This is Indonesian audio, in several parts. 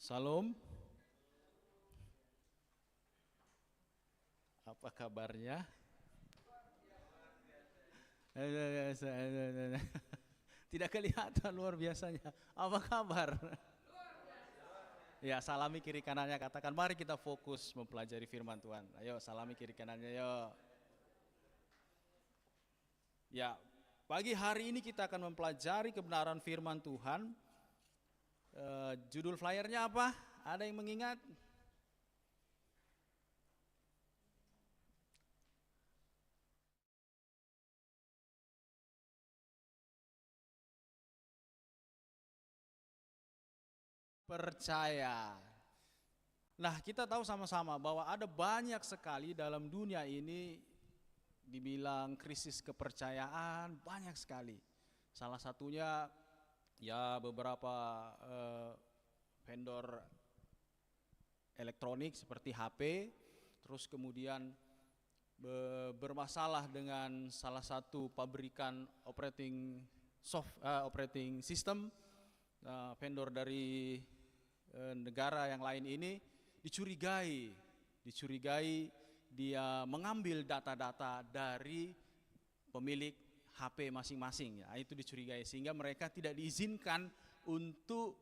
Salam, apa kabarnya? Tidak kelihatan luar biasanya. Apa kabar? Ya, salami kiri kanannya, katakan mari kita fokus mempelajari firman Tuhan. Ayo, salami kiri kanannya, yuk. Ya, pagi hari ini kita akan mempelajari kebenaran firman Tuhan. Judul flyernya apa? Ada yang mengingat? Percaya. Nah, kita tahu sama-sama bahwa ada banyak sekali dalam dunia ini dibilang krisis kepercayaan, banyak sekali. Salah satunya ya beberapa vendor elektronik seperti HP, terus kemudian bermasalah dengan salah satu pabrikan operating system, vendor dari negara yang lain ini dicurigai dia mengambil data-data dari pemilik HP masing-masing, ya, itu dicurigai sehingga mereka tidak diizinkan untuk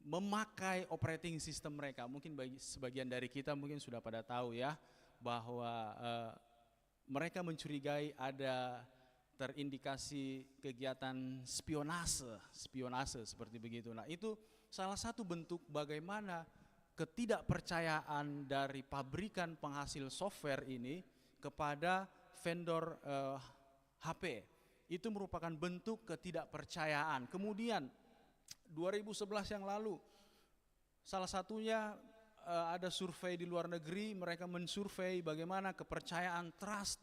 memakai operating system mereka. Mungkin bagi sebagian dari kita mungkin sudah pada tahu ya bahwa mereka mencurigai ada terindikasi kegiatan spionase seperti begitu. Nah, itu salah satu bentuk bagaimana ketidakpercayaan dari pabrikan penghasil software ini kepada vendor HP. Itu merupakan bentuk ketidakpercayaan. Kemudian 2011 yang lalu salah satunya ada survei di luar negeri, mereka mensurvei bagaimana kepercayaan trust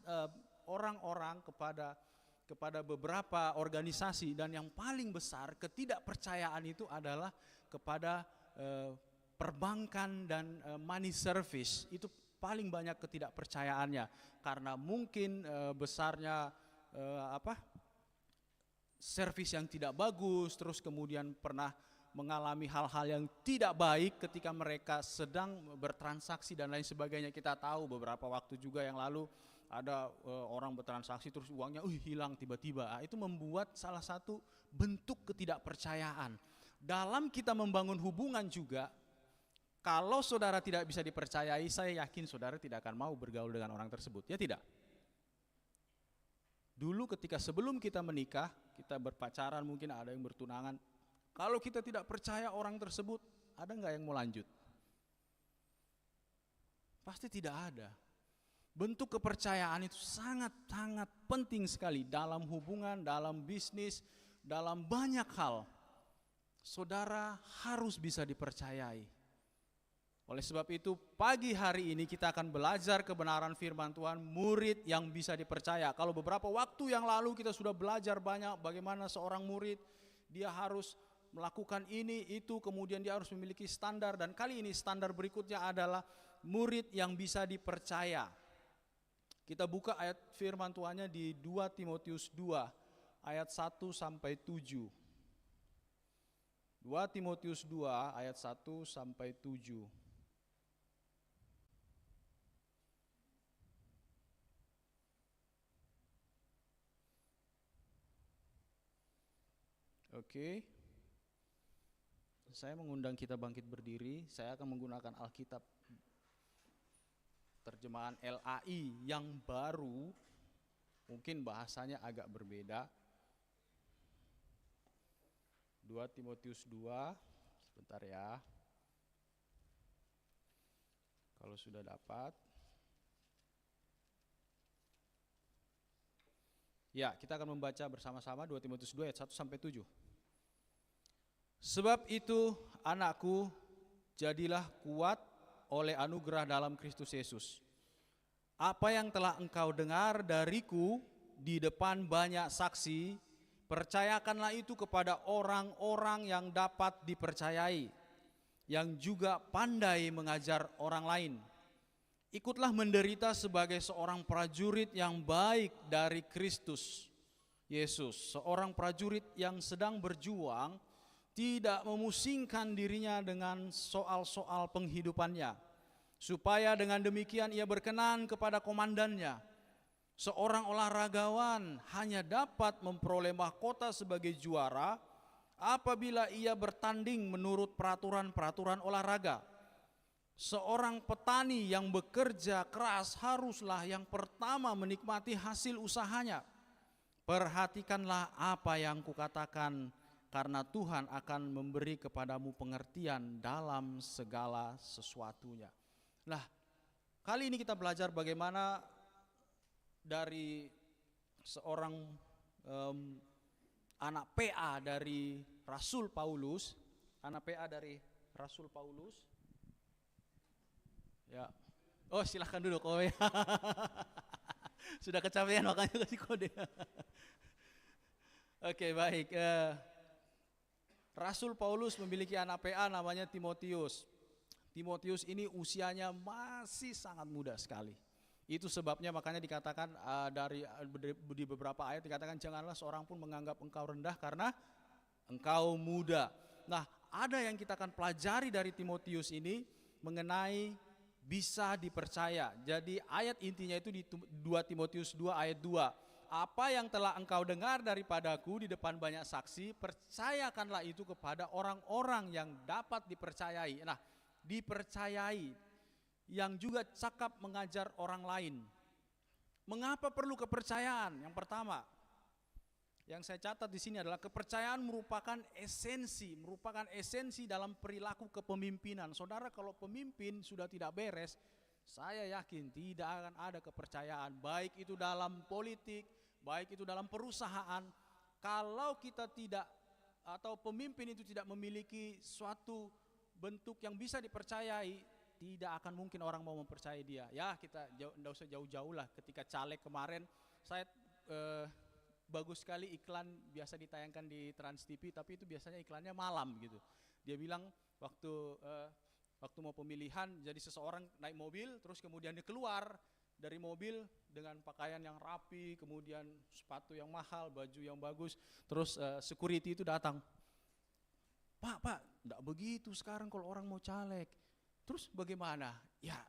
orang-orang kepada beberapa organisasi, dan yang paling besar ketidakpercayaan itu adalah kepada perbankan dan money service. Itu paling banyak ketidakpercayaannya karena mungkin besarnya servis yang tidak bagus, terus kemudian pernah mengalami hal-hal yang tidak baik ketika mereka sedang bertransaksi dan lain sebagainya. Kita tahu beberapa waktu juga yang lalu ada orang bertransaksi terus uangnya hilang tiba-tiba. Itu membuat salah satu bentuk ketidakpercayaan. Dalam kita membangun hubungan juga, kalau saudara tidak bisa dipercayai, saya yakin saudara tidak akan mau bergaul dengan orang tersebut, ya tidak? Dulu ketika sebelum kita menikah, kita berpacaran, mungkin ada yang bertunangan, kalau kita tidak percaya orang tersebut, ada nggak yang mau lanjut? Pasti tidak ada. Bentuk kepercayaan itu sangat-sangat penting sekali dalam hubungan, dalam bisnis, dalam banyak hal. Saudara harus bisa dipercayai. Oleh sebab itu pagi hari ini kita akan belajar kebenaran firman Tuhan, murid yang bisa dipercaya. Kalau beberapa waktu yang lalu kita sudah belajar banyak bagaimana seorang murid, dia harus melakukan ini, itu, kemudian dia harus memiliki standar. Dan kali ini standar berikutnya adalah murid yang bisa dipercaya. Kita buka ayat firman Tuhannya di 2 Timotius 2 ayat 1 sampai 7. 2 Timotius 2 ayat 1 sampai 7. Oke. Saya mengundang kita bangkit berdiri. Saya akan menggunakan Alkitab terjemahan LAI yang baru, mungkin bahasanya agak berbeda. 2 Timotius 2, sebentar ya. Kalau sudah dapat. Ya, kita akan membaca bersama-sama 2 Timotius 2 ayat 1 sampai 7. Sebab itu anakku, jadilah kuat oleh anugerah dalam Kristus Yesus. Apa yang telah engkau dengar dariku di depan banyak saksi, percayakanlah itu kepada orang-orang yang dapat dipercayai, yang juga pandai mengajar orang lain. Ikutlah menderita sebagai seorang prajurit yang baik dari Kristus Yesus, seorang prajurit yang sedang berjuang tidak memusingkan dirinya dengan soal-soal penghidupannya, supaya dengan demikian ia berkenan kepada komandannya. Seorang olahragawan hanya dapat memperoleh mahkota sebagai juara apabila ia bertanding menurut peraturan-peraturan olahraga. Seorang petani yang bekerja keras haruslah yang pertama menikmati hasil usahanya. Perhatikanlah apa yang kukatakan, karena Tuhan akan memberi kepadamu pengertian dalam segala sesuatunya. Nah, kali ini kita belajar bagaimana dari seorang anak PA dari Rasul Paulus, Ya, oh silahkan duduk. Oh ya, sudah kecapean makanya kasih kode. Oke, baik. Rasul Paulus memiliki anak PA namanya Timotius. Timotius ini usianya masih sangat muda sekali. Itu sebabnya makanya dikatakan di beberapa ayat dikatakan janganlah seorang pun menganggap engkau rendah karena engkau muda. Nah, ada yang kita akan pelajari dari Timotius ini mengenai bisa dipercaya. Jadi ayat intinya itu di 2 Timotius 2 ayat 2. Apa yang telah engkau dengar daripadaku di depan banyak saksi, percayakanlah itu kepada orang-orang yang dapat dipercayai. Nah, dipercayai yang juga cakap mengajar orang lain. Mengapa perlu kepercayaan? Yang pertama, yang saya catat di sini adalah kepercayaan merupakan esensi dalam perilaku kepemimpinan. Saudara, kalau pemimpin sudah tidak beres, saya yakin tidak akan ada kepercayaan, baik itu dalam politik, baik itu dalam perusahaan. Kalau kita tidak, atau pemimpin itu tidak memiliki suatu bentuk yang bisa dipercayai, tidak akan mungkin orang mau mempercayai dia. Ya, kita tidak usah jauh-jauh lah. Ketika caleg kemarin, saya bagus sekali iklan biasa ditayangkan di Trans TV, tapi itu biasanya iklannya malam gitu. Dia bilang waktu mau pemilihan, jadi seseorang naik mobil, terus kemudian dia keluar dari mobil dengan pakaian yang rapi, kemudian sepatu yang mahal, baju yang bagus, terus security itu datang. Pak, tidak begitu sekarang kalau orang mau caleg. Terus bagaimana? Ya,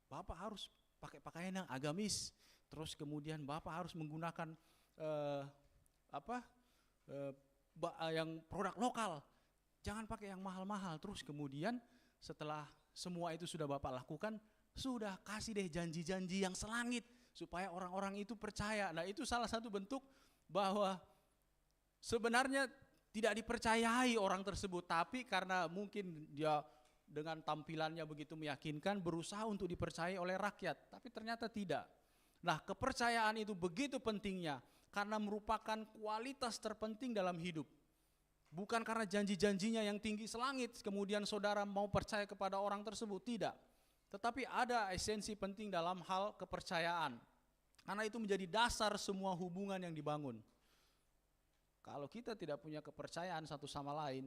Bapak harus pakai pakaian yang agamis. Terus kemudian Bapak harus menggunakan yang produk lokal. Jangan pakai yang mahal-mahal. Terus kemudian setelah semua itu sudah Bapak lakukan, sudah kasih deh janji-janji yang selangit supaya orang-orang itu percaya. Nah, itu salah satu bentuk bahwa sebenarnya tidak dipercayai orang tersebut, tapi karena mungkin dia dengan tampilannya begitu meyakinkan, berusaha untuk dipercayai oleh rakyat, tapi ternyata tidak. Nah, kepercayaan itu begitu pentingnya karena merupakan kualitas terpenting dalam hidup. Bukan karena janji-janjinya yang tinggi selangit, kemudian saudara mau percaya kepada orang tersebut, tidak. Tetapi ada esensi penting dalam hal kepercayaan, karena itu menjadi dasar semua hubungan yang dibangun. Kalau kita tidak punya kepercayaan satu sama lain,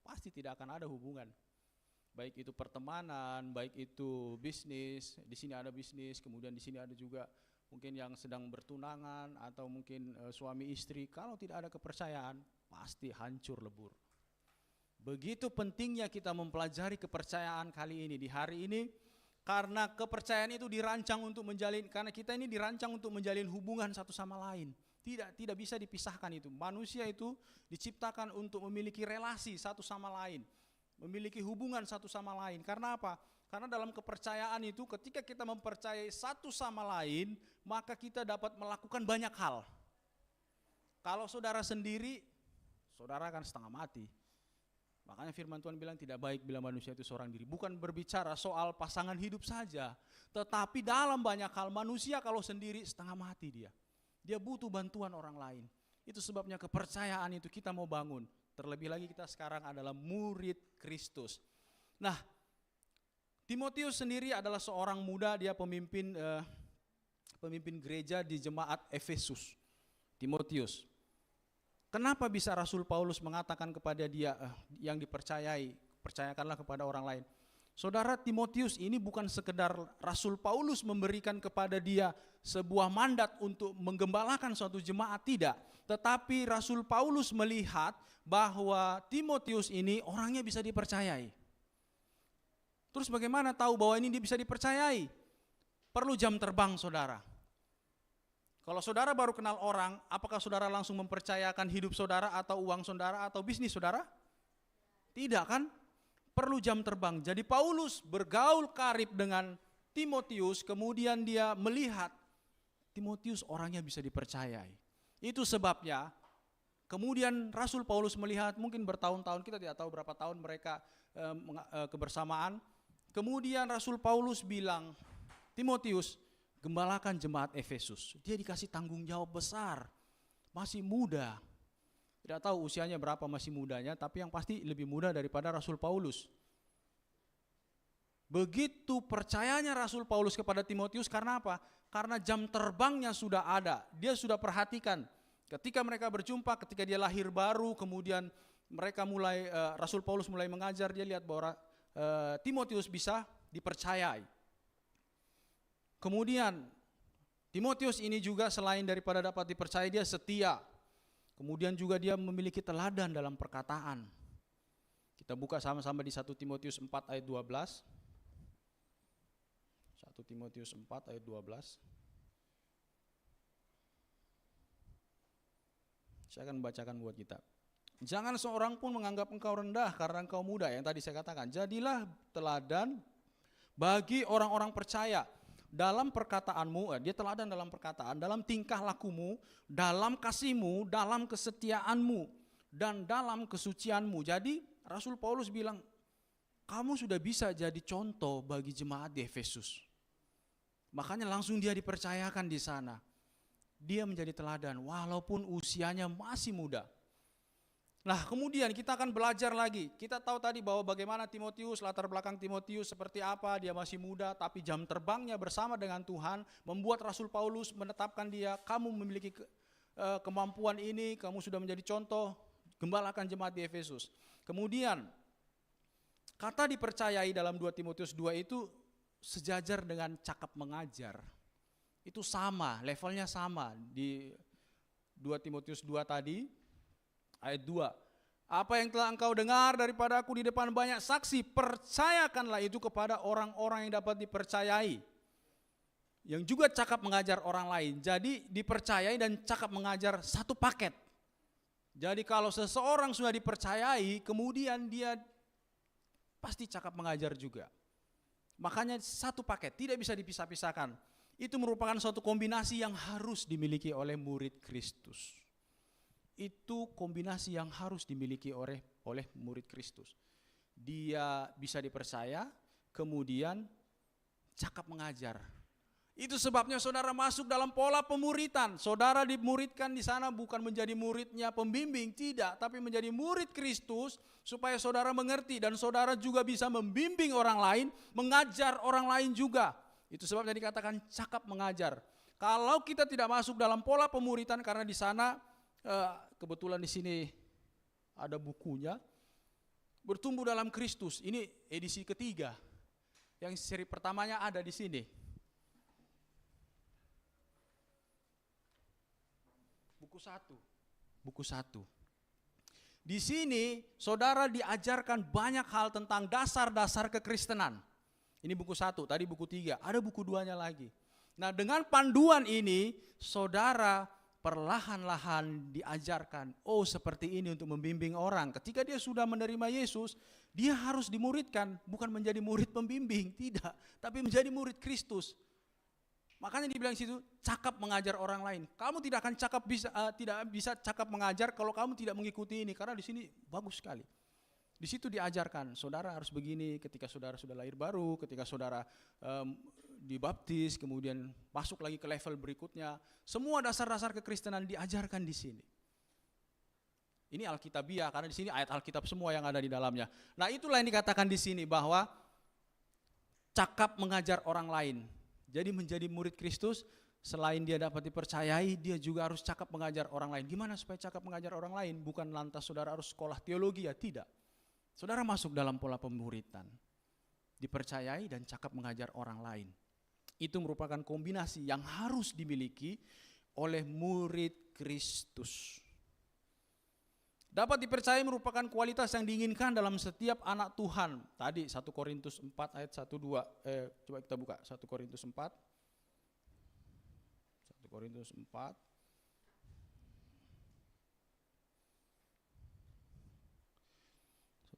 pasti tidak akan ada hubungan. Baik itu pertemanan, baik itu bisnis, di sini ada bisnis, kemudian di sini ada juga mungkin yang sedang bertunangan atau mungkin suami istri. Kalau tidak ada kepercayaan, pasti hancur lebur. Begitu pentingnya kita mempelajari kepercayaan kali ini, di hari ini, karena kepercayaan itu dirancang untuk menjalin, karena kita ini dirancang untuk menjalin hubungan satu sama lain. Tidak bisa dipisahkan itu. Manusia itu diciptakan untuk memiliki relasi satu sama lain, memiliki hubungan satu sama lain. Karena apa? Karena dalam kepercayaan itu ketika kita mempercayai satu sama lain, maka kita dapat melakukan banyak hal. Kalau saudara sendiri, saudara akan setengah mati. Makanya firman Tuhan bilang tidak baik bila manusia itu seorang diri. Bukan berbicara soal pasangan hidup saja, tetapi dalam banyak hal manusia kalau sendiri setengah mati dia. Dia butuh bantuan orang lain. Itu sebabnya kepercayaan itu kita mau bangun. Terlebih lagi kita sekarang adalah murid Kristus. Nah, Timotius sendiri adalah seorang muda, dia pemimpin gereja di jemaat Efesus. Timotius. Kenapa bisa Rasul Paulus mengatakan kepada dia yang dipercayai, percayakanlah kepada orang lain? Saudara, Timotius ini bukan sekedar Rasul Paulus memberikan kepada dia sebuah mandat untuk menggembalakan suatu jemaat, tidak. Tetapi Rasul Paulus melihat bahwa Timotius ini orangnya bisa dipercayai. Terus bagaimana tahu bahwa ini bisa dipercayai? Perlu jam terbang, saudara. Kalau saudara baru kenal orang, apakah saudara langsung mempercayakan hidup saudara atau uang saudara atau bisnis saudara? Tidak kan? Perlu jam terbang. Jadi Paulus bergaul karib dengan Timotius, kemudian dia melihat Timotius orangnya bisa dipercayai. Itu sebabnya kemudian Rasul Paulus melihat, mungkin bertahun-tahun, kita tidak tahu berapa tahun mereka kebersamaan. Kemudian Rasul Paulus bilang, Timotius, gembalakan jemaat Efesus. Dia dikasih tanggung jawab besar, masih muda. Tidak tahu usianya berapa masih mudanya, tapi yang pasti lebih muda daripada Rasul Paulus. Begitu percayanya Rasul Paulus kepada Timotius, karena apa? Karena jam terbangnya sudah ada. Dia sudah perhatikan. Ketika mereka berjumpa, ketika dia lahir baru, kemudian mereka mulai, Rasul Paulus mulai mengajar, dia lihat bahwa Timotius bisa dipercayai. Kemudian Timotius ini juga selain daripada dapat dipercaya, dia setia. Kemudian juga dia memiliki teladan dalam perkataan. Kita buka sama-sama di 1 Timotius 4 ayat 12. 1 Timotius 4 ayat 12. Saya akan membacakan buat kita. Jangan seorang pun menganggap engkau rendah karena engkau muda, yang tadi saya katakan. Jadilah teladan bagi orang-orang percaya. Dalam perkataanmu, dia teladan dalam perkataan, dalam tingkah lakumu, dalam kasihmu, dalam kesetiaanmu, dan dalam kesucianmu. Jadi Rasul Paulus bilang, kamu sudah bisa jadi contoh bagi jemaat di Efesus. Makanya langsung dia dipercayakan di sana. Dia menjadi teladan walaupun usianya masih muda. Nah, kemudian kita akan belajar lagi. Kita tahu tadi bahwa bagaimana Timotius, latar belakang Timotius seperti apa, dia masih muda, tapi jam terbangnya bersama dengan Tuhan membuat Rasul Paulus menetapkan dia, kamu memiliki kemampuan ini, kamu sudah menjadi contoh, gembalakan jemaat di Efesus. Kemudian, kata dipercayai dalam 2 Timotius 2 itu sejajar dengan cakap mengajar. Itu sama, levelnya sama di 2 Timotius 2 tadi. Ayat 2, apa yang telah engkau dengar daripada aku di depan banyak saksi, percayakanlah itu kepada orang-orang yang dapat dipercayai, yang juga cakap mengajar orang lain. Jadi dipercayai dan cakap mengajar satu paket. Jadi kalau seseorang sudah dipercayai, kemudian dia pasti cakap mengajar juga. Makanya satu paket, tidak bisa dipisah-pisahkan. Itu merupakan suatu kombinasi yang harus dimiliki oleh murid Kristus. Itu kombinasi yang harus dimiliki oleh murid Kristus. Dia bisa dipercaya, kemudian cakap mengajar. Itu sebabnya saudara masuk dalam pola pemuritan. Saudara dimuridkan di sana bukan menjadi muridnya pembimbing, tidak, tapi menjadi murid Kristus supaya saudara mengerti dan saudara juga bisa membimbing orang lain, mengajar orang lain juga. Itu sebabnya dikatakan cakap mengajar. Kalau kita tidak masuk dalam pola pemuritan, karena di sana kebetulan di sini ada bukunya, Bertumbuh dalam Kristus. Ini edisi ketiga. Yang seri pertamanya ada di sini. Buku 1. Di sini saudara diajarkan banyak hal tentang dasar-dasar kekristenan. Ini buku 1, tadi buku 3, ada buku 2-nya lagi. Nah, dengan panduan ini saudara perlahan-lahan diajarkan, oh seperti ini untuk membimbing orang. Ketika dia sudah menerima Yesus, dia harus dimuridkan, bukan menjadi murid pembimbing, tidak, tapi menjadi murid Kristus. Makanya dibilang situ cakap mengajar orang lain. Kamu tidak akan tidak bisa cakap mengajar kalau kamu tidak mengikuti ini, karena di sini bagus sekali. Di situ diajarkan, saudara harus begini ketika saudara sudah lahir baru, ketika saudara dibaptis, kemudian masuk lagi ke level berikutnya. Semua dasar-dasar kekristenan diajarkan di sini. Ini Alkitabiah, karena di sini ayat Alkitab semua yang ada di dalamnya. Nah, itulah yang dikatakan di sini bahwa cakap mengajar orang lain. Jadi menjadi murid Kristus, selain dia dapat dipercayai, dia juga harus cakap mengajar orang lain. Gimana supaya cakap mengajar orang lain? Bukan lantas saudara harus sekolah teologi, ya tidak. Saudara masuk dalam pola pemuritan. dipercayai dan cakap mengajar orang lain. Itu merupakan kombinasi yang harus dimiliki oleh murid Kristus. Dapat dipercaya merupakan kualitas yang diinginkan dalam setiap anak Tuhan. Tadi 1 Korintus 4 ayat 1-2. Coba kita buka 1 Korintus 4. 1 Korintus 4.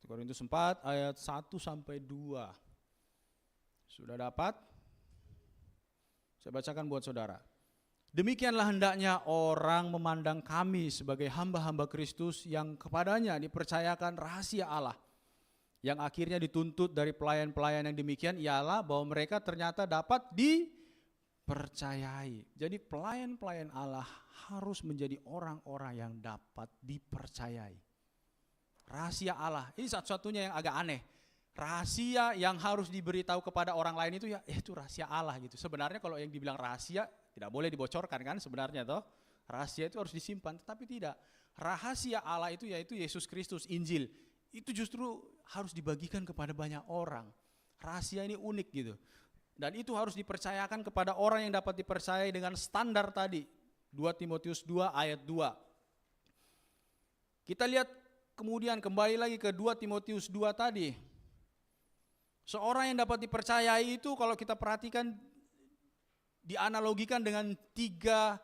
1 Korintus 4 ayat 1-2. Sudah dapat? Saya bacakan buat saudara. Demikianlah hendaknya orang memandang kami sebagai hamba-hamba Kristus yang kepadanya dipercayakan rahasia Allah. Yang akhirnya dituntut dari pelayan-pelayan yang demikian ialah bahwa mereka ternyata dapat dipercayai. Jadi pelayan-pelayan Allah harus menjadi orang-orang yang dapat dipercayai. Rahasia Allah, ini satu-satunya yang agak aneh. Rahasia yang harus diberitahu kepada orang lain itu ya itu rahasia Allah gitu. Sebenarnya kalau yang dibilang rahasia tidak boleh dibocorkan kan sebenarnya toh. Rahasia itu harus disimpan, tetapi tidak. Rahasia Allah itu yaitu Yesus Kristus, Injil. Itu justru harus dibagikan kepada banyak orang. Rahasia ini unik gitu. Dan itu harus dipercayakan kepada orang yang dapat dipercayai dengan standar tadi. 2 Timotius 2 ayat 2. Kita lihat kemudian kembali lagi ke 2 Timotius 2 tadi. Seorang yang dapat dipercayai itu kalau kita perhatikan dianalogikan dengan tiga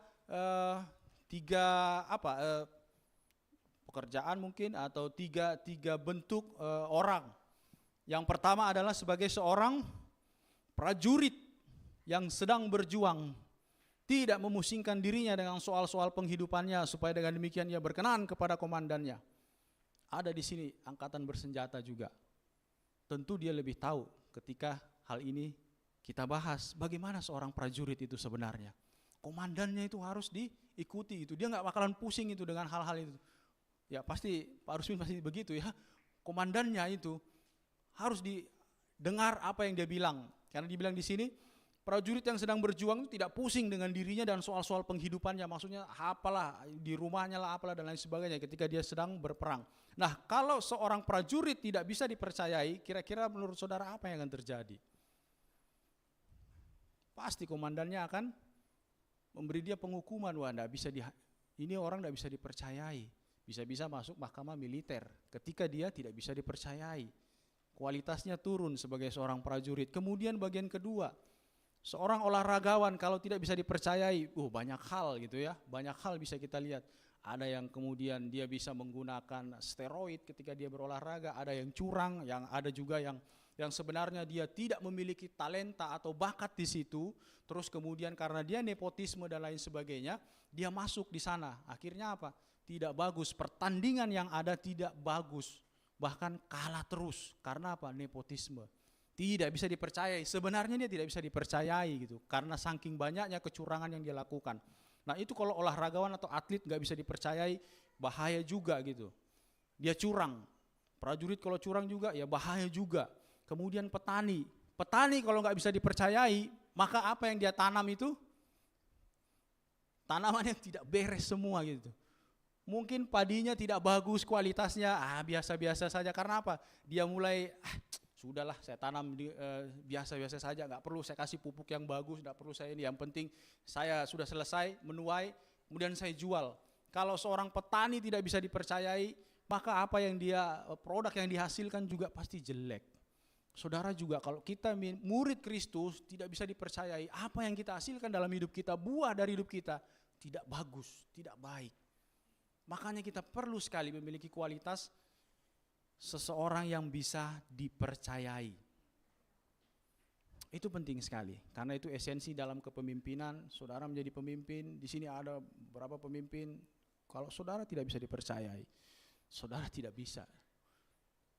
pekerjaan mungkin atau tiga bentuk orang. Yang pertama adalah sebagai seorang prajurit yang sedang berjuang, tidak memusingkan dirinya dengan soal-soal penghidupannya supaya dengan demikian ia berkenan kepada komandannya. Ada di sini angkatan bersenjata juga. Tentu dia lebih tahu ketika hal ini kita bahas bagaimana seorang prajurit itu sebenarnya. Komandannya itu harus diikuti itu. Dia nggak bakalan pusing itu dengan hal-hal itu. Ya pasti Pak Rusmin pasti begitu ya. Komandannya itu harus didengar apa yang dia bilang. Karena dibilang di sini prajurit yang sedang berjuang itu tidak pusing dengan dirinya dan soal-soal penghidupannya. Maksudnya apalah di rumahnya lah apalah dan lain sebagainya ketika dia sedang berperang. Nah kalau seorang prajurit tidak bisa dipercayai, kira-kira menurut saudara apa yang akan terjadi? Pasti komandannya akan memberi dia penghukuman. Wah, ini orang tidak bisa dipercayai. Bisa-bisa masuk mahkamah militer ketika dia tidak bisa dipercayai. Kualitasnya turun sebagai seorang prajurit. Kemudian bagian kedua, seorang olahragawan kalau tidak bisa dipercayai, banyak hal gitu ya, banyak hal bisa kita lihat. Ada yang kemudian dia bisa menggunakan steroid ketika dia berolahraga, ada yang curang, yang ada juga yang sebenarnya dia tidak memiliki talenta atau bakat di situ, terus kemudian karena dia nepotisme dan lain sebagainya, dia masuk di sana. Akhirnya apa? Tidak bagus, pertandingan yang ada tidak bagus, bahkan kalah terus. Karena apa? Nepotisme. Tidak bisa dipercayai, sebenarnya dia tidak bisa dipercayai gitu, karena saking banyaknya kecurangan yang dia lakukan. Nah itu kalau olahragawan atau atlet gak bisa dipercayai, bahaya juga gitu. Dia curang, prajurit kalau curang juga ya bahaya juga. Kemudian petani kalau gak bisa dipercayai, maka apa yang dia tanam itu, tanamannya tidak beres semua gitu. Mungkin padinya tidak bagus kualitasnya, biasa-biasa saja. Karena apa? Dia mulai, sudahlah saya tanam biasa-biasa saja, nggak perlu saya kasih pupuk yang bagus, nggak perlu saya ini, yang penting saya sudah selesai menuai, kemudian saya jual. Kalau seorang petani tidak bisa dipercayai, maka apa yang produk yang dihasilkan juga pasti jelek. Saudara juga kalau kita murid Kristus tidak bisa dipercayai, apa yang kita hasilkan dalam hidup kita, buah dari hidup kita tidak bagus, tidak baik. Makanya kita perlu sekali memiliki kualitas seseorang yang bisa dipercayai. Itu penting sekali, karena itu esensi dalam kepemimpinan. Saudara menjadi pemimpin, di sini ada beberapa pemimpin, kalau saudara tidak bisa dipercayai, saudara tidak bisa.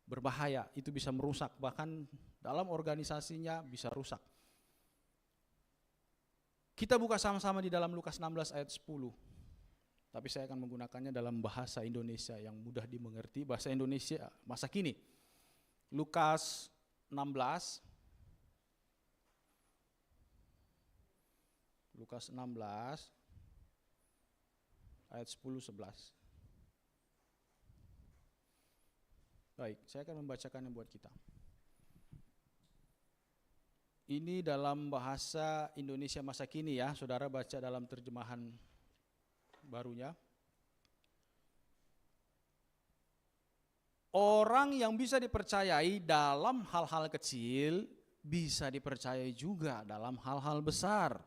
Berbahaya, itu bisa merusak, bahkan dalam organisasinya bisa rusak. Kita buka sama-sama di dalam Lukas 16 ayat 10. Tapi saya akan menggunakannya dalam bahasa Indonesia yang mudah dimengerti, bahasa Indonesia masa kini. Lukas 16 ayat 10-11. Baik, saya akan membacakannya buat kita. Ini dalam bahasa Indonesia masa kini ya, saudara baca dalam terjemahan barunya. Orang yang bisa dipercayai dalam hal-hal kecil, bisa dipercayai juga dalam hal-hal besar.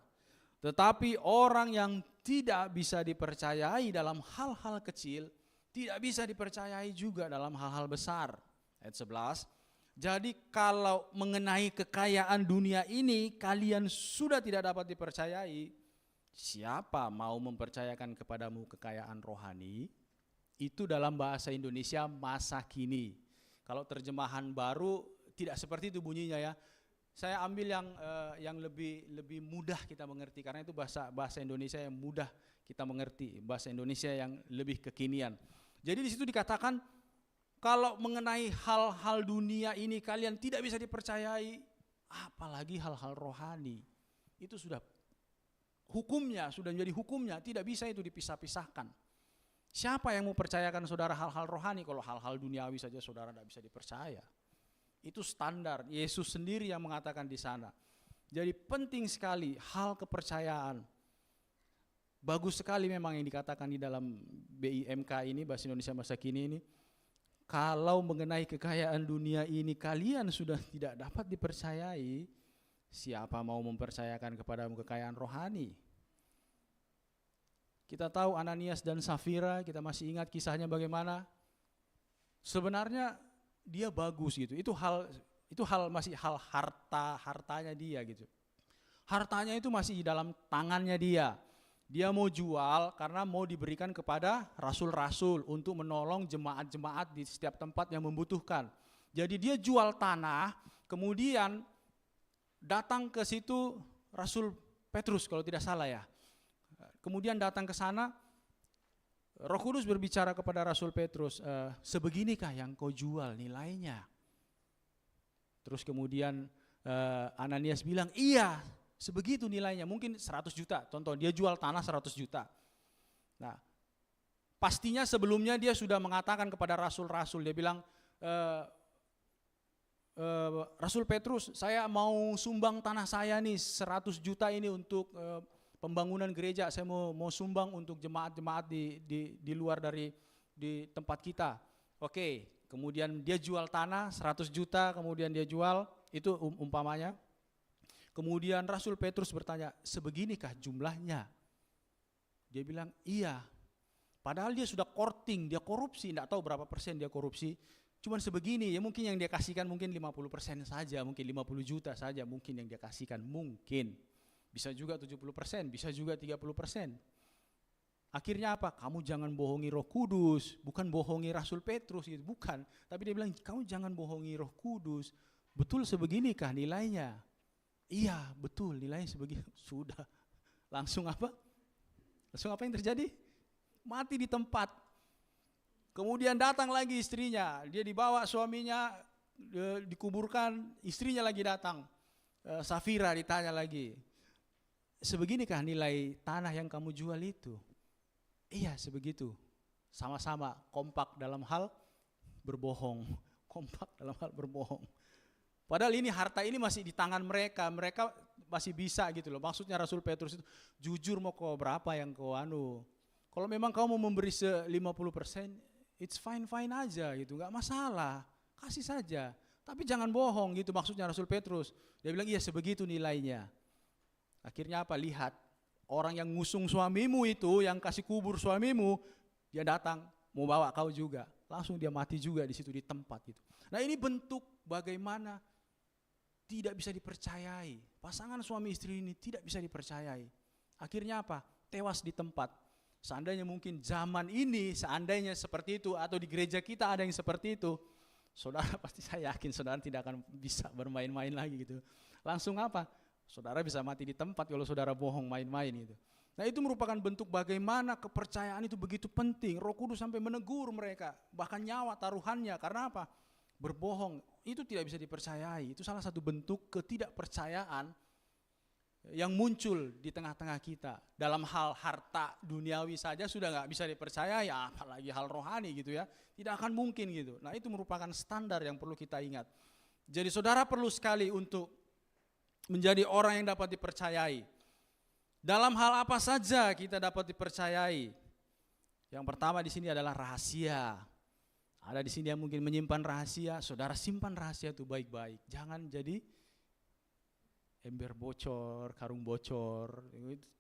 Tetapi orang yang tidak bisa dipercayai dalam hal-hal kecil, tidak bisa dipercayai juga dalam hal-hal besar. Ayat 11. Jadi kalau mengenai kekayaan dunia ini kalian sudah tidak dapat dipercayai, siapa mau mempercayakan kepadamu kekayaan rohani? Itu dalam bahasa Indonesia masa kini. Kalau terjemahan baru tidak seperti itu bunyinya ya. Saya ambil yang lebih mudah kita mengerti, karena itu bahasa Indonesia yang mudah kita mengerti, bahasa Indonesia yang lebih kekinian. Jadi di situ dikatakan, kalau mengenai hal-hal dunia ini kalian tidak bisa dipercayai, apalagi hal-hal rohani. Itu sudah hukumnya, sudah menjadi hukumnya, tidak bisa itu dipisah-pisahkan. Siapa yang mau percayakan saudara hal-hal rohani kalau hal-hal duniawi saja saudara tidak bisa dipercaya? Itu standar, Yesus sendiri yang mengatakan di sana. Jadi penting sekali hal kepercayaan. Bagus sekali memang yang dikatakan di dalam BIMK ini, Bahasa Indonesia Masa Kini ini. Kalau mengenai kekayaan dunia ini kalian sudah tidak dapat dipercayai, siapa mau mempercayakan kepadamu kekayaan rohani? Kita tahu Ananias dan Safira, kita masih ingat kisahnya bagaimana. Sebenarnya dia bagus gitu. Itu masih hal hartanya dia gitu. Hartanya itu masih di dalam tangannya dia. Dia mau jual karena mau diberikan kepada rasul-rasul untuk menolong jemaat-jemaat di setiap tempat yang membutuhkan. Jadi dia jual tanah, kemudian datang ke situ Rasul Petrus kalau tidak salah ya. Kemudian datang ke sana, Roh Kudus berbicara kepada Rasul Petrus, sebeginikah yang kau jual nilainya? Terus kemudian Ananias bilang, iya, sebegitu nilainya, mungkin 100 juta. Contoh, dia jual tanah 100 juta. Nah, pastinya sebelumnya dia sudah mengatakan kepada rasul-rasul, dia bilang, Rasul Petrus, saya mau sumbang tanah saya nih 100 juta ini untuk pembangunan gereja. Saya mau sumbang untuk jemaat-jemaat di luar dari di tempat kita. Oke, kemudian dia jual tanah 100 juta, kemudian dia jual, itu umpamanya. Kemudian Rasul Petrus bertanya, sebeginikah jumlahnya? Dia bilang, iya. Padahal dia sudah courting, dia korupsi, tidak tahu berapa persen dia korupsi. Cuman sebegini, ya mungkin yang dia kasihkan mungkin 50% saja, mungkin 50 juta saja mungkin yang dia kasihkan, mungkin. Bisa juga 70%, bisa juga 30%. Akhirnya apa? Kamu jangan bohongi Roh Kudus, bukan bohongi Rasul Petrus, gitu, bukan. Tapi dia bilang, kamu jangan bohongi Roh Kudus. Betul sebeginikah nilainya? Iya, betul nilainya sebegini. Sudah. Langsung apa? Langsung apa yang terjadi? Mati di tempat. Kemudian datang lagi istrinya, dia dibawa suaminya, dikuburkan, istrinya lagi datang. Safira ditanya lagi, sebeginikah nilai tanah yang kamu jual itu? Iya, sebegitu. Sama-sama kompak dalam hal berbohong. Kompak dalam hal berbohong. Padahal ini harta ini masih di tangan mereka masih bisa gitu loh. Maksudnya Rasul Petrus itu, jujur mau kau berapa yang kau anu. Kalau memang kau mau memberi 50%, it's fine aja gitu, nggak masalah, kasih saja. Tapi jangan bohong gitu maksudnya Rasul Petrus. Dia bilang iya sebegitu nilainya. Akhirnya apa? Lihat, orang yang ngusung suamimu itu, yang kasih kubur suamimu, dia datang mau bawa kau juga. Langsung dia mati juga di situ di tempat itu. Nah ini bentuk bagaimana tidak bisa dipercayai. Pasangan suami istri ini tidak bisa dipercayai. Akhirnya apa? Tewas di tempat. Seandainya mungkin zaman ini, seandainya seperti itu, atau di gereja kita ada yang seperti itu, saudara pasti saya yakin saudara tidak akan bisa bermain-main lagi gitu. Langsung apa? Saudara bisa mati di tempat kalau saudara bohong main-main gitu. Nah itu merupakan bentuk bagaimana kepercayaan itu begitu penting. Roh Kudus sampai menegur mereka, bahkan nyawa taruhannya. Karena apa? Berbohong itu tidak bisa dipercayai. Itu salah satu bentuk ketidakpercayaan yang muncul di tengah-tengah kita. Dalam hal harta duniawi saja sudah nggak bisa dipercayai, apalagi hal rohani gitu ya. Tidak akan mungkin gitu. Nah itu merupakan standar yang perlu kita ingat. Jadi saudara perlu sekali untuk menjadi orang yang dapat dipercayai. Dalam hal apa saja kita dapat dipercayai? Yang pertama di sini adalah rahasia. Ada di sini yang mungkin menyimpan rahasia, saudara simpan rahasia itu baik-baik. Jangan jadi ember bocor, karung bocor,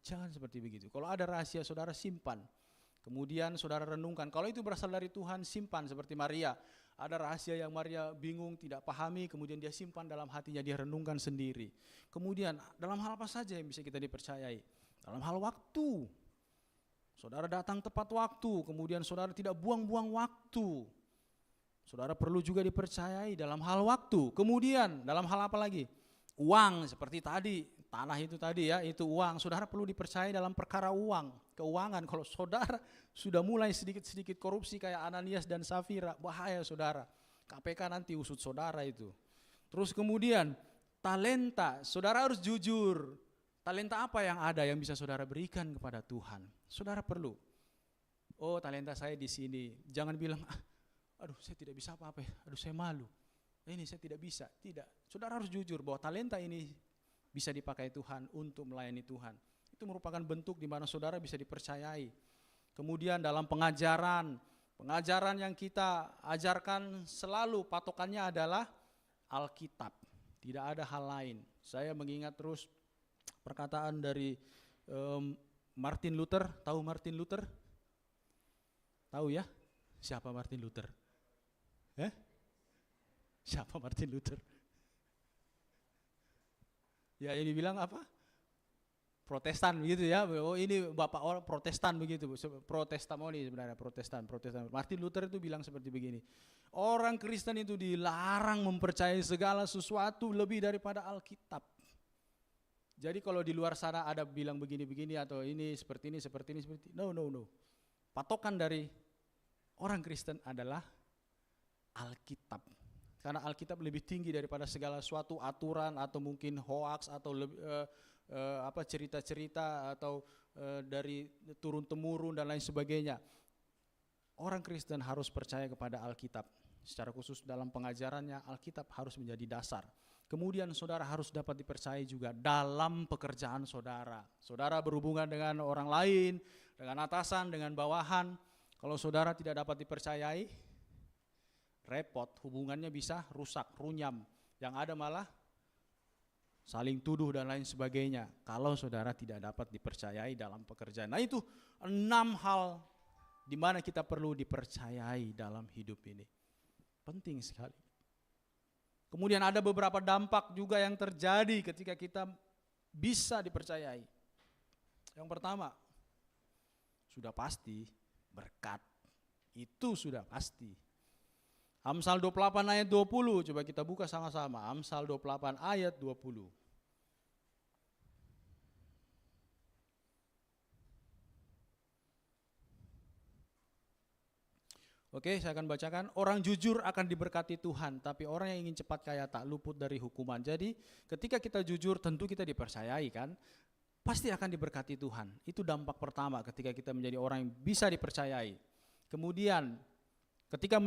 jangan seperti begitu. Kalau ada rahasia saudara simpan, kemudian saudara renungkan. Kalau itu berasal dari Tuhan, simpan seperti Maria. Ada rahasia yang Maria bingung, tidak pahami, kemudian dia simpan dalam hatinya, dia renungkan sendiri. Kemudian dalam hal apa saja yang bisa kita dipercayai? Dalam hal waktu. Saudara datang tepat waktu, kemudian saudara tidak buang-buang waktu. Saudara perlu juga dipercayai dalam hal waktu. Kemudian dalam hal apa lagi? Uang, seperti tadi, tanah itu tadi ya, itu uang. Saudara perlu dipercayai dalam perkara uang, keuangan. Kalau saudara sudah mulai sedikit-sedikit korupsi kayak Ananias dan Safira, bahaya saudara. KPK nanti usut saudara itu. Terus kemudian talenta, saudara harus jujur. Talenta apa yang ada yang bisa saudara berikan kepada Tuhan? Saudara perlu. Oh, talenta saya di sini. Jangan bilang, aduh saya tidak bisa apa-apa, aduh saya malu. Ini saya tidak bisa. Tidak. Saudara harus jujur bahwa talenta ini bisa dipakai Tuhan untuk melayani Tuhan. Itu merupakan bentuk di mana saudara bisa dipercayai. Kemudian dalam pengajaran yang kita ajarkan selalu patokannya adalah Alkitab. Tidak ada hal lain. Saya mengingat terus perkataan dari Martin Luther. Tahu Martin Luther? Tahu ya? Siapa Martin Luther? Siapa Martin Luther? Ya ini bilang apa? Protestan begitu ya. Oh ini bapak orang Protestan begitu. Protestamoni sebenarnya Protestan. Martin Luther itu bilang seperti begini. Orang Kristen itu dilarang mempercayai segala sesuatu lebih daripada Alkitab. Jadi kalau di luar sana ada bilang begini-begini atau ini seperti ini. No. Patokan dari orang Kristen adalah Alkitab. Karena Alkitab lebih tinggi daripada segala suatu aturan atau mungkin hoax atau cerita-cerita atau dari turun-temurun dan lain sebagainya. Orang Kristen harus percaya kepada Alkitab. Secara khusus dalam pengajarannya Alkitab harus menjadi dasar. Kemudian saudara harus dapat dipercaya juga dalam pekerjaan saudara. Saudara berhubungan dengan orang lain, dengan atasan, dengan bawahan. Kalau saudara tidak dapat dipercayai, repot, hubungannya bisa rusak, runyam. Yang ada malah saling tuduh dan lain sebagainya. Kalau saudara tidak dapat dipercayai dalam pekerjaan. Nah itu 6 hal di mana kita perlu dipercayai dalam hidup ini. Penting sekali. Kemudian ada beberapa dampak juga yang terjadi ketika kita bisa dipercayai. Yang pertama, sudah pasti berkat. Itu sudah pasti. Amsal 28 ayat 20, coba kita buka sama-sama. Amsal 28 ayat 20. Oke, saya akan bacakan. Orang jujur akan diberkati Tuhan, tapi orang yang ingin cepat kaya tak luput dari hukuman. Jadi ketika kita jujur tentu kita dipercayai kan, pasti akan diberkati Tuhan. Itu dampak pertama ketika kita menjadi orang yang bisa dipercayai. Kemudian ketika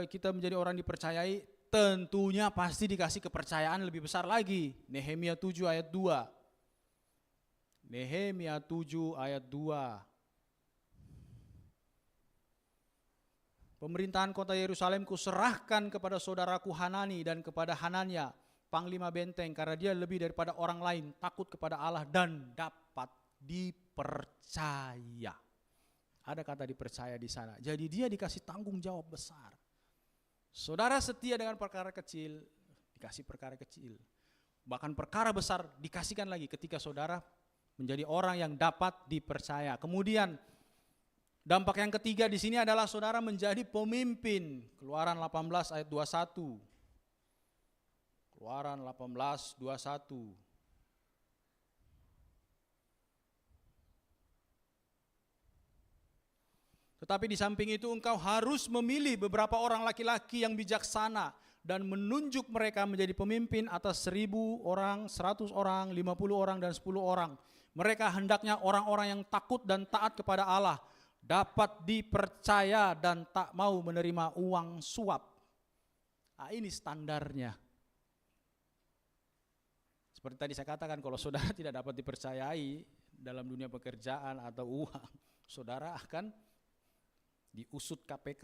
kita menjadi orang dipercayai, tentunya pasti dikasih kepercayaan lebih besar lagi. Nehemia 7 ayat 2. Nehemia 7 ayat 2. Pemerintahan kota Yerusalem kuserahkan kepada saudaraku Hanani dan kepada Hananya, panglima benteng, karena dia lebih daripada orang lain takut kepada Allah dan dapat dipercaya. Ada kata dipercaya di sana. Jadi dia dikasih tanggung jawab besar. Saudara setia dengan perkara kecil, dikasih perkara kecil. Bahkan perkara besar dikasihkan lagi ketika saudara menjadi orang yang dapat dipercaya. Kemudian dampak yang ketiga di sini adalah saudara menjadi pemimpin. Keluaran 18 ayat 21. Keluaran 18, 21. Tetapi di samping itu engkau harus memilih beberapa orang laki-laki yang bijaksana dan menunjuk mereka menjadi pemimpin atas 1000 orang, 100 orang, 50 orang, dan 10 orang. Mereka hendaknya orang-orang yang takut dan taat kepada Allah, dapat dipercaya dan tak mau menerima uang suap. Nah, ini standarnya. Seperti tadi saya katakan, kalau saudara tidak dapat dipercayai dalam dunia pekerjaan atau uang, saudara akan diusut KPK.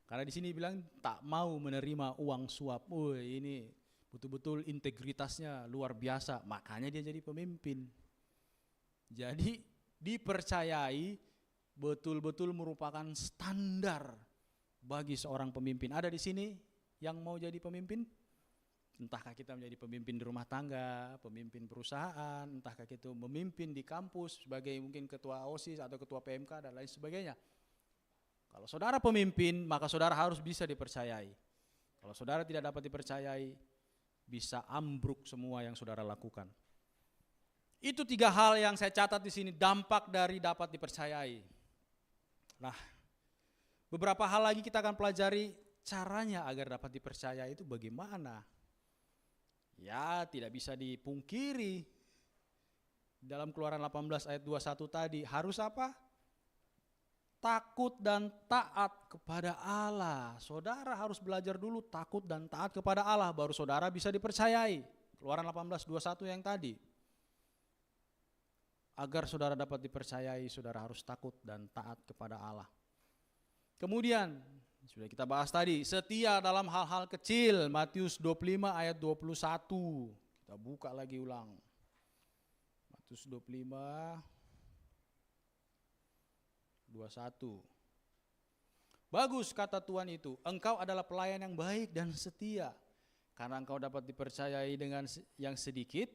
Karena di sini bilang tak mau menerima uang suap. Ini betul-betul integritasnya luar biasa, makanya dia jadi pemimpin. Jadi dipercayai betul-betul merupakan standar bagi seorang pemimpin. Ada di sini yang mau jadi pemimpin? Entahkah kita menjadi pemimpin di rumah tangga, pemimpin perusahaan, entahkah kita memimpin di kampus sebagai mungkin ketua OSIS atau ketua PMK dan lain sebagainya. Kalau saudara pemimpin, maka saudara harus bisa dipercayai. Kalau saudara tidak dapat dipercayai, bisa ambruk semua yang saudara lakukan. Itu 3 hal yang saya catat di sini, dampak dari dapat dipercayai. Nah, beberapa hal lagi kita akan pelajari caranya agar dapat dipercayai itu bagaimana. Ya, tidak bisa dipungkiri. Dalam Keluaran 18 ayat 21 tadi, harus apa? Takut dan taat kepada Allah. Saudara harus belajar dulu takut dan taat kepada Allah, baru saudara bisa dipercayai. Keluaran 18:21 yang tadi. Agar saudara dapat dipercayai, saudara harus takut dan taat kepada Allah. Kemudian, sudah kita bahas tadi, setia dalam hal-hal kecil, Matius 25 ayat 21. Kita buka lagi ulang. Matius 25 21. Bagus kata Tuhan itu, engkau adalah pelayan yang baik dan setia. Karena engkau dapat dipercayai dengan yang sedikit,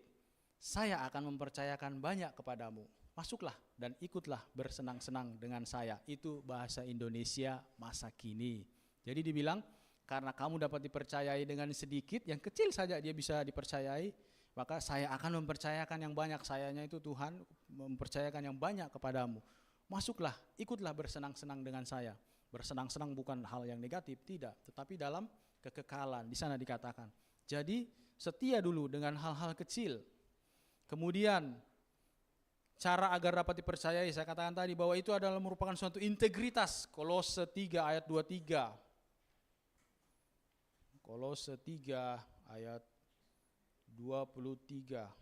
saya akan mempercayakan banyak kepadamu. Masuklah dan ikutlah bersenang-senang dengan saya. Itu bahasa Indonesia masa kini. Jadi dibilang, karena kamu dapat dipercayai dengan sedikit, yang kecil saja dia bisa dipercayai, maka saya akan mempercayakan yang banyak. Sayanya itu Tuhan mempercayakan yang banyak kepadamu. Masuklah, ikutlah bersenang-senang dengan saya. Bersenang-senang bukan hal yang negatif, tidak, tetapi dalam kekekalan. Di sana dikatakan. Jadi setia dulu dengan hal-hal kecil. Kemudian cara agar dapat dipercayai, saya katakan tadi bahwa itu adalah merupakan suatu integritas. Kolose 3 ayat 23. Kolose 3 ayat 23.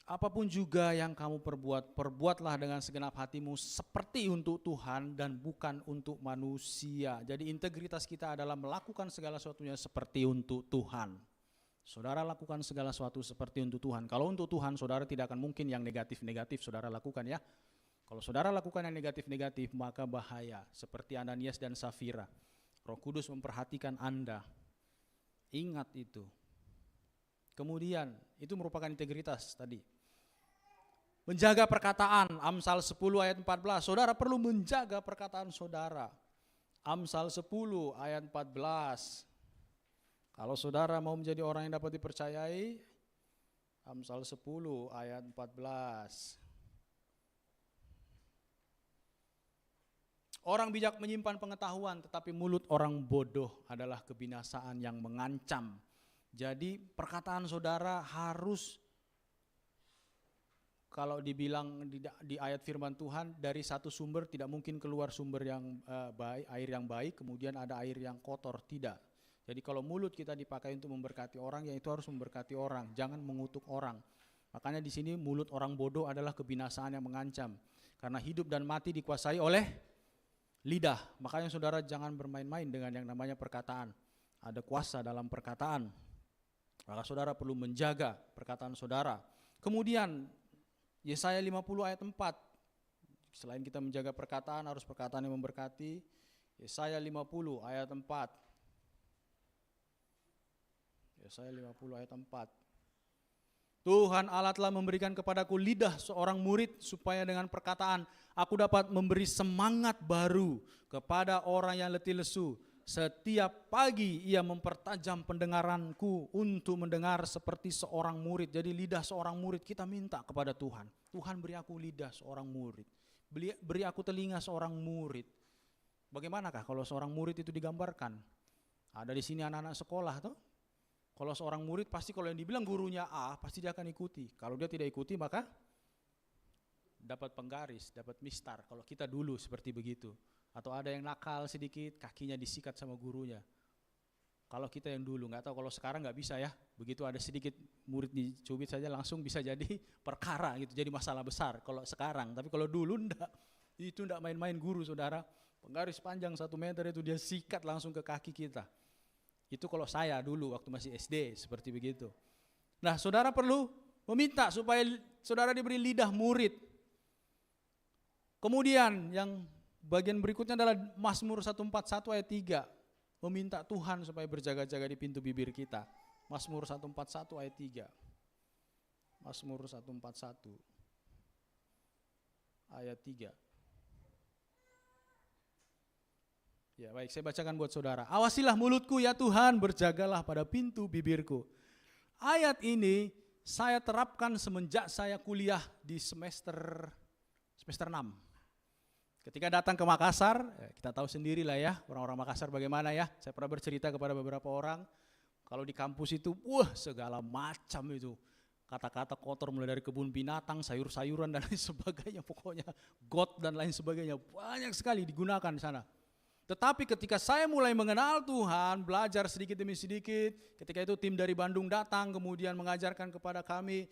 Apapun juga yang kamu perbuat, perbuatlah dengan segenap hatimu seperti untuk Tuhan dan bukan untuk manusia. Jadi integritas kita adalah melakukan segala sesuatunya seperti untuk Tuhan. Saudara lakukan segala sesuatu seperti untuk Tuhan. Kalau untuk Tuhan, saudara tidak akan mungkin yang negatif-negatif saudara lakukan ya. Kalau saudara lakukan yang negatif-negatif, maka bahaya. Seperti Ananias dan Safira. Roh Kudus memperhatikan Anda. Ingat itu. Kemudian, itu merupakan integritas tadi. Menjaga perkataan, Amsal 10 ayat 14. Saudara perlu menjaga perkataan saudara. Amsal 10 ayat 14. Kalau saudara mau menjadi orang yang dapat dipercayai, Amsal 10 ayat 14. Orang bijak menyimpan pengetahuan, tetapi mulut orang bodoh adalah kebinasaan yang mengancam. Jadi perkataan saudara harus, kalau dibilang di ayat firman Tuhan, dari satu sumber tidak mungkin keluar sumber yang baik, air yang baik, kemudian ada air yang kotor, tidak. Jadi kalau mulut kita dipakai untuk memberkati orang, ya itu harus memberkati orang, jangan mengutuk orang. Makanya di sini mulut orang bodoh adalah kebinasaan yang mengancam. Karena hidup dan mati dikuasai oleh lidah. Makanya saudara jangan bermain-main dengan yang namanya perkataan. Ada kuasa dalam perkataan. Maka saudara perlu menjaga perkataan saudara. Kemudian Yesaya 50 ayat 4. Selain kita menjaga perkataan, harus perkataan yang memberkati. Yesaya 50 ayat 4. Yesaya 50 ayat 4. Tuhan Allah telah memberikan kepadaku lidah seorang murid, supaya dengan perkataan aku dapat memberi semangat baru kepada orang yang letih lesu. Setiap pagi ia mempertajam pendengaranku untuk mendengar seperti seorang murid. Jadi lidah seorang murid kita minta kepada Tuhan. Tuhan beri aku lidah seorang murid. Beri aku telinga seorang murid. Bagaimanakah kalau seorang murid itu digambarkan? Ada di sini anak-anak sekolah tuh. Kalau seorang murid pasti kalau yang dibilang gurunya A, pasti dia akan ikuti. Kalau dia tidak ikuti maka dapat penggaris, dapat mistar. Kalau kita dulu seperti begitu. Atau ada yang nakal sedikit, kakinya disikat sama gurunya. Kalau kita yang dulu, nggak tahu kalau sekarang nggak bisa ya. Begitu ada sedikit murid dicubit saja langsung bisa jadi perkara gitu, jadi masalah besar kalau sekarang. Tapi kalau dulu enggak, itu enggak main-main guru saudara. Penggaris panjang 1 meter itu dia sikat langsung ke kaki kita. Itu kalau saya dulu waktu masih SD seperti begitu. Nah saudara perlu meminta supaya saudara diberi lidah murid. Kemudian yang bagian berikutnya adalah Mazmur 141 ayat 3. Meminta Tuhan supaya berjaga-jaga di pintu bibir kita. Mazmur 141 ayat 3. Mazmur 141 ayat 3. Ya baik, saya bacakan buat saudara. Awasilah mulutku ya Tuhan, berjagalah pada pintu bibirku. Ayat ini saya terapkan semenjak saya kuliah di semester 6. Ketika datang ke Makassar, kita tahu sendirilah ya, orang-orang Makassar bagaimana ya. Saya pernah bercerita kepada beberapa orang, kalau di kampus itu, segala macam itu. Kata-kata kotor mulai dari kebun binatang, sayur-sayuran dan lain sebagainya, pokoknya got dan lain sebagainya. Banyak sekali digunakan di sana. Tetapi ketika saya mulai mengenal Tuhan, belajar sedikit demi sedikit, ketika itu tim dari Bandung datang, kemudian mengajarkan kepada kami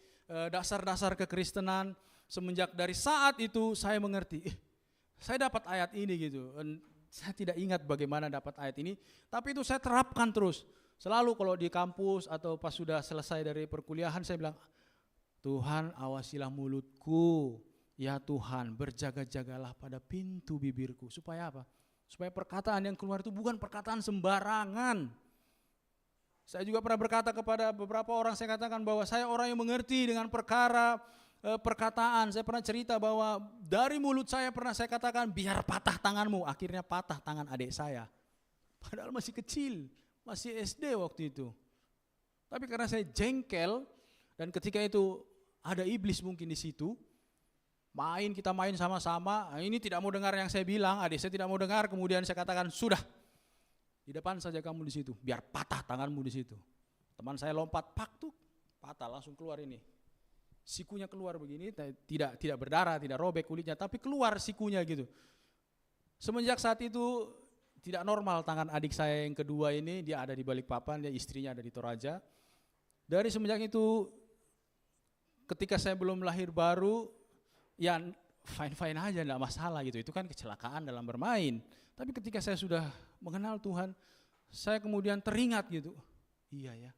dasar-dasar kekristenan. Semenjak dari saat itu saya mengerti, saya dapat ayat ini gitu. Saya tidak ingat bagaimana dapat ayat ini, tapi itu saya terapkan terus. Selalu kalau di kampus atau pas sudah selesai dari perkuliahan saya bilang, Tuhan awasilah mulutku, ya Tuhan berjaga-jagalah pada pintu bibirku. Supaya apa? Supaya perkataan yang keluar itu bukan perkataan sembarangan. Saya juga pernah berkata kepada beberapa orang, saya katakan bahwa saya orang yang mengerti dengan perkataan. Saya pernah cerita bahwa dari mulut saya pernah saya katakan biar patah tanganmu, akhirnya patah tangan adik saya. Padahal masih kecil, masih SD waktu itu. Tapi karena saya jengkel dan ketika itu ada iblis mungkin di situ, kita main sama-sama, ini tidak mau dengar yang saya bilang, adik saya tidak mau dengar, kemudian saya katakan sudah, di depan saja kamu di situ, biar patah tanganmu di situ. Teman saya lompat, patah langsung keluar ini. Sikunya keluar begini, tidak berdarah, tidak robek kulitnya, tapi keluar sikunya gitu. Semenjak saat itu tidak normal tangan adik saya yang kedua ini, dia ada di Balikpapan, dia istrinya ada di Toraja. Dari semenjak itu, ketika saya belum lahir baru, ya fine-fine aja, tidak masalah gitu. Itu kan kecelakaan dalam bermain. Tapi ketika saya sudah mengenal Tuhan, saya kemudian teringat gitu, iya ya,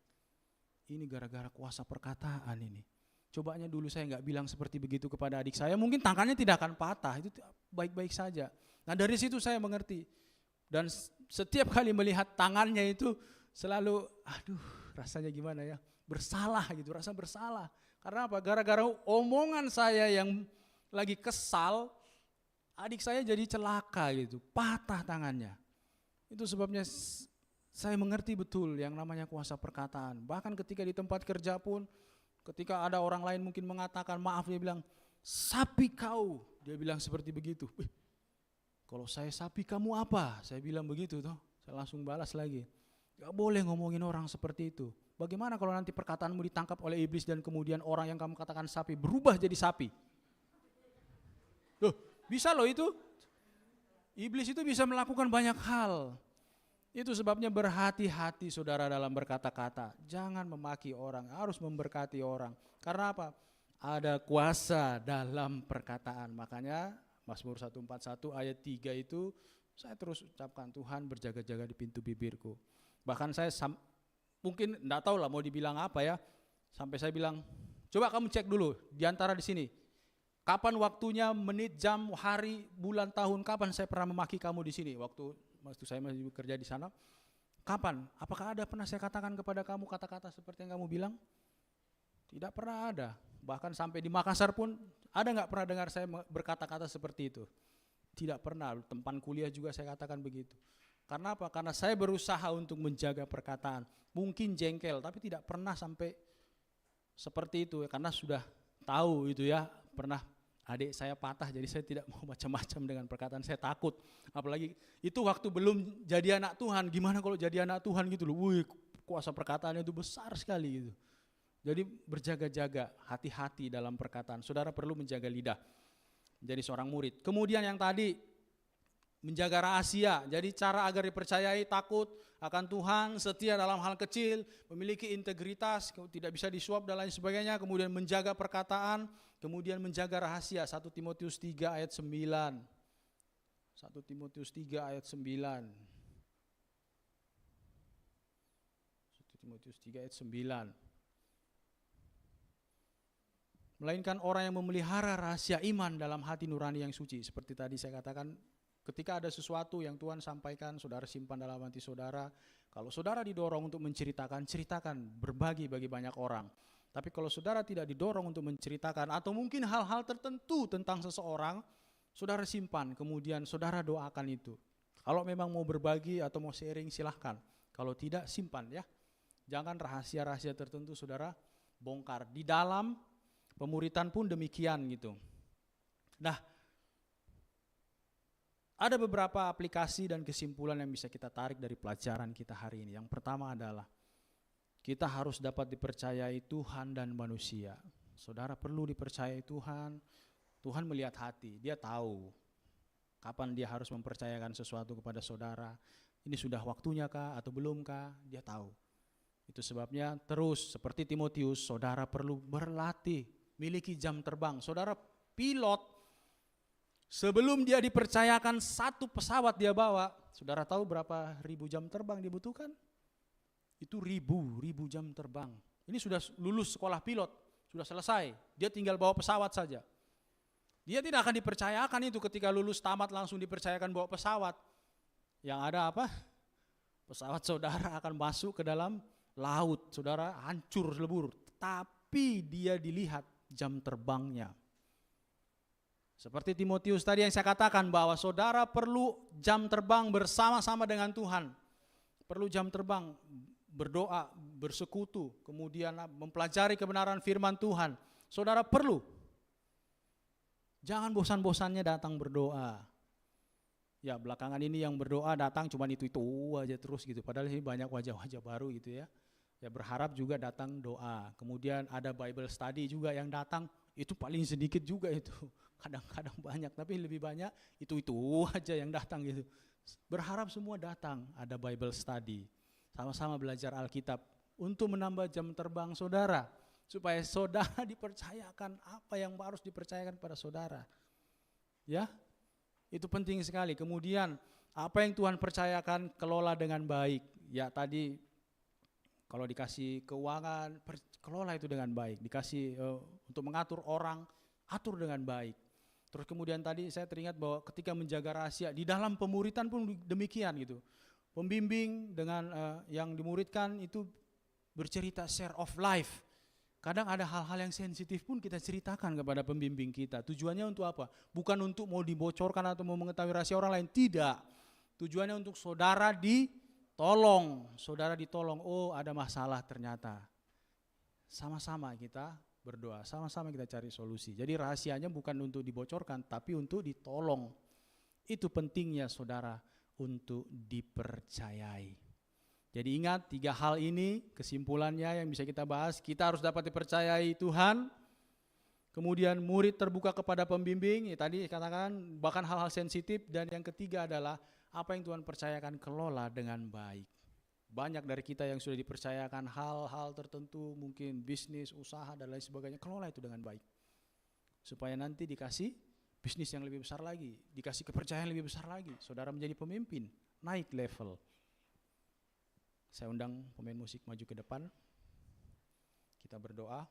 ini gara-gara kuasa perkataan ini. Cobanya dulu saya nggak bilang seperti begitu kepada adik saya, mungkin tangannya tidak akan patah, itu baik-baik saja. Nah dari situ saya mengerti. Dan setiap kali melihat tangannya itu selalu, rasanya gimana ya, bersalah gitu, rasa bersalah. Karena apa? Gara-gara omongan saya yang lagi kesal, adik saya jadi celaka gitu, patah tangannya. Itu sebabnya saya mengerti betul yang namanya kuasa perkataan. Bahkan ketika di tempat kerja pun, ketika ada orang lain mungkin mengatakan maaf, dia bilang, sapi kau. Dia bilang seperti begitu. Kalau saya sapi kamu apa? Saya bilang begitu toh. Saya langsung balas lagi. Gak boleh ngomongin orang seperti itu. Bagaimana kalau nanti perkataanmu ditangkap oleh iblis dan kemudian orang yang kamu katakan sapi berubah jadi sapi? Loh, bisa loh itu. Iblis itu bisa melakukan banyak hal. Itu sebabnya berhati-hati saudara dalam berkata-kata. Jangan memaki orang, harus memberkati orang. Karena apa? Ada kuasa dalam perkataan. Makanya Mazmur 141 ayat 3 itu saya terus ucapkan, Tuhan berjaga-jaga di pintu bibirku. Bahkan saya mungkin enggak tahu lah mau dibilang apa ya. Sampai saya bilang, coba kamu cek dulu di antara di sini. Kapan waktunya, menit, jam, hari, bulan, tahun, kapan saya pernah memaki kamu di sini? Waktu saya masih bekerja di sana, kapan? Apakah ada pernah saya katakan kepada kamu kata-kata seperti yang kamu bilang? Tidak pernah ada. Bahkan sampai di Makassar pun, ada nggak pernah dengar saya berkata-kata seperti itu? Tidak pernah. Tempat kuliah juga saya katakan begitu. Karena apa? Karena saya berusaha untuk menjaga perkataan. Mungkin jengkel, tapi tidak pernah sampai seperti itu. Karena sudah tahu itu ya, pernah adik saya patah, jadi saya tidak mau macam-macam dengan perkataan, saya takut. Apalagi itu waktu belum jadi anak Tuhan, gimana kalau jadi anak Tuhan gitu loh, kuasa perkataannya itu besar sekali gitu. Jadi berjaga-jaga, hati-hati dalam perkataan. Saudara perlu menjaga lidah, menjadi seorang murid. Kemudian yang tadi, menjaga rahasia, jadi cara agar dipercayai, takut, akan Tuhan, setia dalam hal kecil, memiliki integritas, tidak bisa disuap dan lain sebagainya, kemudian menjaga perkataan, kemudian menjaga rahasia. 1 Timotius 3 ayat 9. 1 Timotius 3 ayat 9. 1 Timotius 3 ayat 9. Melainkan orang yang memelihara rahasia iman dalam hati nurani yang suci. Seperti tadi saya katakan, ketika ada sesuatu yang Tuhan sampaikan, saudara simpan dalam hati saudara. Kalau saudara didorong untuk menceritakan, ceritakan, berbagi bagi banyak orang. Tapi kalau saudara tidak didorong untuk menceritakan, atau mungkin hal-hal tertentu tentang seseorang, saudara simpan, kemudian saudara doakan itu. Kalau memang mau berbagi atau mau sharing, silahkan. Kalau tidak, simpan ya. Jangan rahasia-rahasia tertentu saudara bongkar. Di dalam pemuritan pun demikian gitu. Nah, ada beberapa aplikasi dan kesimpulan yang bisa kita tarik dari pelajaran kita hari ini. Yang pertama adalah kita harus dapat dipercayai Tuhan dan manusia. Saudara perlu dipercayai Tuhan. Tuhan melihat hati, dia tahu kapan dia harus mempercayakan sesuatu kepada saudara. Ini sudah waktunya kah atau belum kah? Dia tahu. Itu sebabnya terus seperti Timotius, saudara perlu berlatih, miliki jam terbang. Saudara pilot, sebelum dia dipercayakan satu pesawat dia bawa, saudara tahu berapa ribu jam terbang dibutuhkan? Itu ribu jam terbang. Ini sudah lulus sekolah pilot, sudah selesai. Dia tinggal bawa pesawat saja. Dia tidak akan dipercayakan itu ketika lulus tamat langsung dipercayakan bawa pesawat. Yang ada apa? Pesawat saudara akan masuk ke dalam laut, saudara hancur lebur. Tapi dia dilihat jam terbangnya. Seperti Timotius tadi yang saya katakan bahwa saudara perlu jam terbang bersama-sama dengan Tuhan. Perlu jam terbang berdoa, bersekutu, kemudian mempelajari kebenaran firman Tuhan. Saudara perlu. Jangan bosan-bosannya datang berdoa. Ya belakangan ini yang berdoa datang cuma itu aja terus gitu. Padahal ini banyak wajah-wajah baru gitu ya. Ya berharap juga datang doa. Kemudian ada Bible study juga yang datang, itu paling sedikit juga itu. Kadang-kadang banyak, tapi lebih banyak itu aja yang datang gitu. Berharap semua datang, ada Bible study. Sama-sama belajar Alkitab untuk menambah jam terbang saudara. Supaya saudara dipercayakan apa yang harus dipercayakan pada saudara. Ya, itu penting sekali. Kemudian apa yang Tuhan percayakan kelola dengan baik. Ya tadi kalau dikasih keuangan, kelola itu dengan baik. Dikasih untuk mengatur orang, atur dengan baik. Terus kemudian tadi saya teringat bahwa ketika menjaga rahasia, di dalam pemuritan pun demikian gitu. Pembimbing dengan yang dimuridkan itu bercerita share of life. Kadang ada hal-hal yang sensitif pun kita ceritakan kepada pembimbing kita. Tujuannya untuk apa? Bukan untuk mau dibocorkan atau mau mengetahui rahasia orang lain, tidak. Tujuannya untuk saudara ditolong, oh ada masalah ternyata. Sama-sama kita berdoa, sama-sama kita cari solusi. Jadi rahasianya bukan untuk dibocorkan, tapi untuk ditolong. Itu pentingnya saudara untuk dipercayai. Jadi ingat 3 hal ini kesimpulannya yang bisa kita bahas. Kita harus dapat dipercayai Tuhan. Kemudian murid terbuka kepada pembimbing, ya tadi katakan bahkan hal-hal sensitif. Dan yang ketiga adalah apa yang Tuhan percayakan kelola dengan baik. Banyak dari kita yang sudah dipercayakan hal-hal tertentu, mungkin bisnis, usaha dan lain sebagainya, kelola itu dengan baik. Supaya nanti dikasih bisnis yang lebih besar lagi, dikasih kepercayaan lebih besar lagi, saudara menjadi pemimpin, naik level. Saya undang pemain musik maju ke depan, kita berdoa.